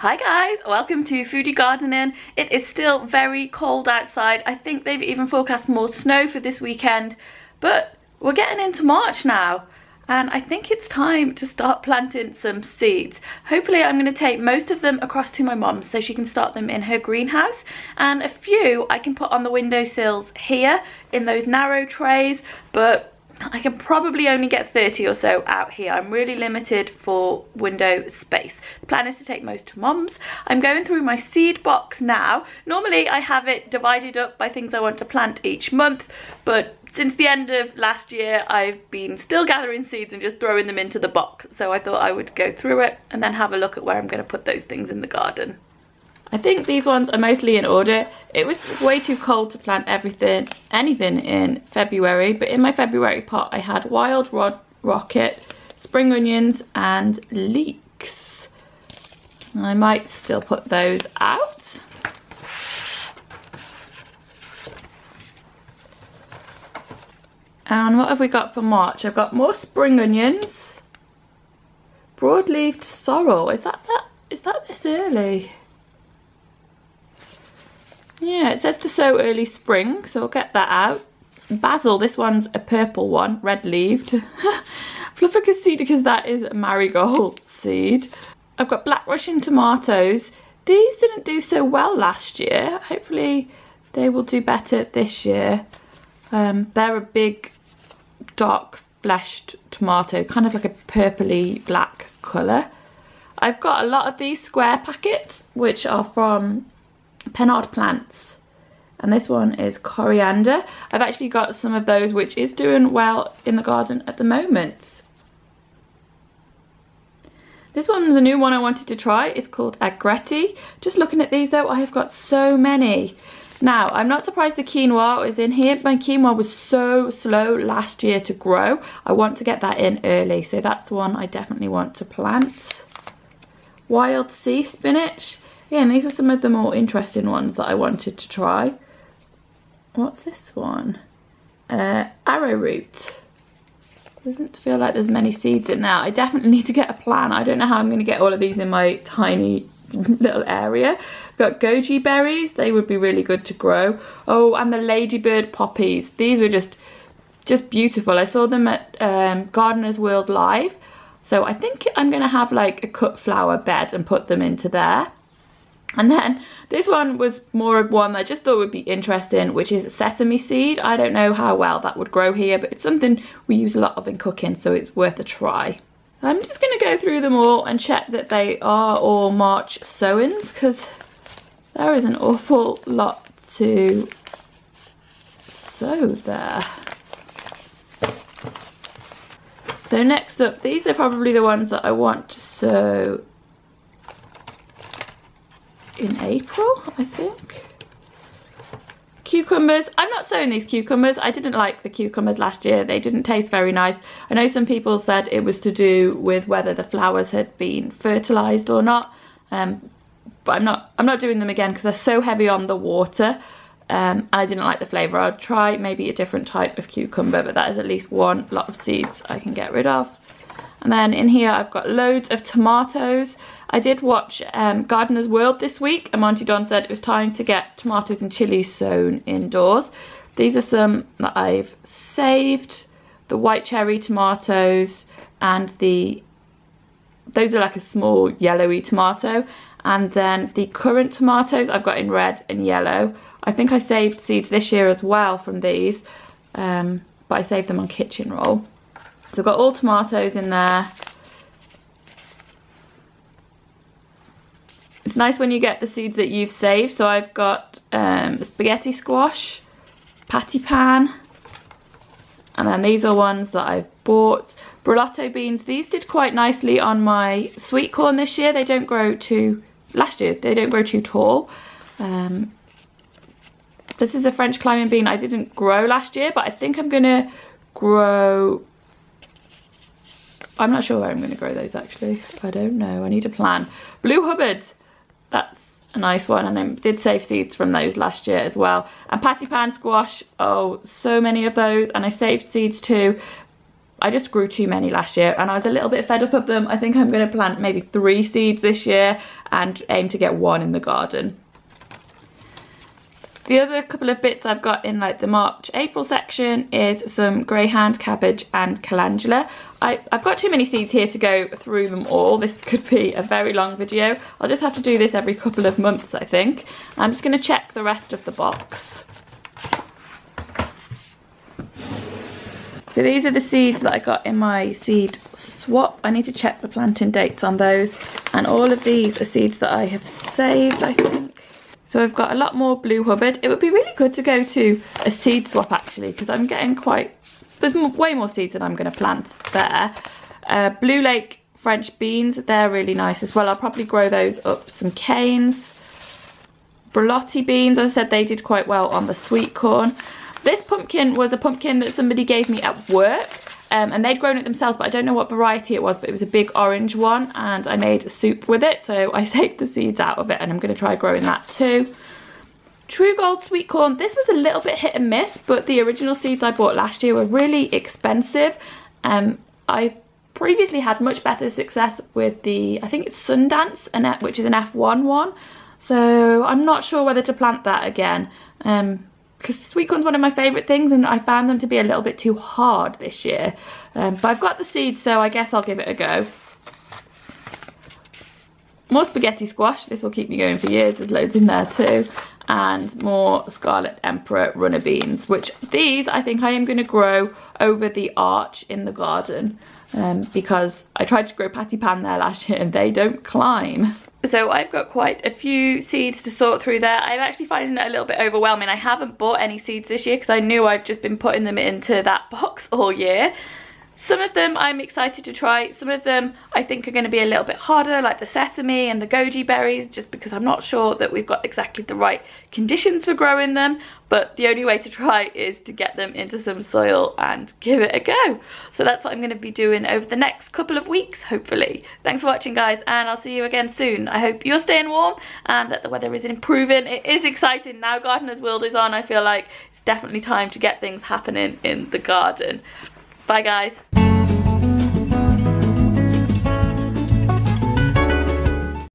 Hi guys, welcome to Foodie Gardening. It is still very cold outside. I think they've even forecast more snow for this weekend, but we're getting into March now and I think it's time to start planting some seeds. Hopefully I'm going to take most of them across to my mum's so she can start them in her greenhouse, and a few I can put on the windowsills here in those narrow trays, but I can probably only get 30 or so out here. I'm really limited for window space. The plan is to take most to mum's. I'm going through my seed box now. Normally I have it divided up by things I want to plant each month, but since the end of last year I've been still gathering seeds and just throwing them into the box. So I thought I would go through it and then have a look at where I'm going to put those things in the garden. I think these ones are mostly in order. It was way too cold to plant anything in February, but in my February pot I had wild rocket, spring onions and leeks. I might still put those out. And what have we got for March? I've got more spring onions. Broad-leaved sorrel. Is that this early? Yeah, it says to sow early spring, so we'll get that out. Basil, this one's a purple one, red-leaved. Flufficus seedicus, that is a marigold seed. I've got black Russian tomatoes. These didn't do so well last year. Hopefully they will do better this year. They're a big, dark-fleshed tomato, kind of like a purpley black colour. I've got a lot of these square packets, which are from Pennard Plants, and this one is coriander. I've actually got some of those, which is doing well in the garden at the moment. This one's a new one I wanted to try. It's called agretti. Just looking at these though, I have got so many. Now, I'm not surprised the quinoa is in here. My quinoa was so slow last year to grow. I want to get that in early, so that's the one I definitely want to plant. Wild sea spinach. Yeah, and these were some of the more interesting ones that I wanted to try. What's this one? Arrowroot. Doesn't feel like there's many seeds in there. I definitely need to get a plan. I don't know how I'm going to get all of these in my tiny little area. I've got goji berries. They would be really good to grow. Oh, and the ladybird poppies. These were just beautiful. I saw them at Gardener's World Live. So I think I'm going to have like a cut flower bed and put them into there. And then this one was more of one I just thought would be interesting, which is sesame seed. I don't know how well that would grow here, but it's something we use a lot of in cooking, so it's worth a try. I'm just going to go through them all and check that they are all March sowings, because there is an awful lot to sow there. So next up, these are probably the ones that I want to sow in April, I think. Cucumbers. I'm not sowing these cucumbers. I didn't like the cucumbers last year. They didn't taste very nice. I know some people said it was to do with whether the flowers had been fertilized or not. But I'm not doing them again because they're so heavy on the water. And I didn't like the flavour. I'll try maybe a different type of cucumber, but that is at least one lot of seeds I can get rid of. And then in here I've got loads of tomatoes. I did watch Gardener's World this week, and Monty Don said it was time to get tomatoes and chilies sown indoors. These are some that I've saved. The white cherry tomatoes, and those are like a small yellowy tomato. And then the currant tomatoes I've got in red and yellow. I think I saved seeds this year as well from these, but I saved them on kitchen roll. So I've got all tomatoes in there. It's nice when you get the seeds that you've saved. So I've got spaghetti squash, patty pan, and then these are ones that I've bought. Brulotto beans. These did quite nicely on my sweet corn this year. They don't grow too, last year, they don't grow too tall. This is a French climbing bean I didn't grow last year, but I think I'm going to grow... I'm not sure where I'm going to grow those actually. I don't know. I need a plan. Blue Hubbards. That's a nice one, and I did save seeds from those last year as well. And patty pan squash. Oh, so many of those, and I saved seeds too. I just grew too many last year and I was a little bit fed up of them. I think I'm going to plant maybe 3 seeds this year and aim to get 1 in the garden. The other couple of bits I've got in like the March-April section is some greyhound cabbage and calendula. I've got too many seeds here to go through them all. This could be a very long video. I'll just have to do this every couple of months, I think. I'm just going to check the rest of the box. So these are the seeds that I got in my seed swap. I need to check the planting dates on those. And all of these are seeds that I have saved, I think. So I've got a lot more Blue Hubbard. It would be really good to go to a seed swap actually, because I'm getting there's way more seeds than I'm going to plant there. Blue Lake French beans, they're really nice as well. I'll probably grow those up. Some canes. Borlotti beans, as I said, they did quite well on the sweet corn. This pumpkin was a pumpkin that somebody gave me at work. And they'd grown it themselves, but I don't know what variety it was, but it was a big orange one and I made a soup with it, so I saved the seeds out of it and I'm going to try growing that too. True Gold sweet corn, this was a little bit hit and miss, but the original seeds I bought last year were really expensive. I previously had much better success with the, I think it's Sundance, which is an F1 one, so I'm not sure whether to plant that again. Because sweet corn's one of my favourite things and I found them to be a little bit too hard this year. But I've got the seeds, so I guess I'll give it a go. More spaghetti squash, this will keep me going for years, there's loads in there too. And more Scarlet Emperor runner beans, which these I think I am going to grow over the arch in the garden. Because I tried to grow patty pan there last year and they don't climb. So I've got quite a few seeds to sort through there. I'm actually finding it a little bit overwhelming. I haven't bought any seeds this year because I knew I've just been putting them into that box all year. Some of them I'm excited to try. Some of them I think are going to be a little bit harder, like the sesame and the goji berries, just because I'm not sure that we've got exactly the right conditions for growing them. But the only way to try is to get them into some soil and give it a go. So that's what I'm going to be doing over the next couple of weeks, hopefully. Thanks for watching, guys, and I'll see you again soon. I hope you're staying warm and that the weather is improving. It is exciting now. Gardener's World is on. I feel like it's definitely time to get things happening in the garden. Bye, guys.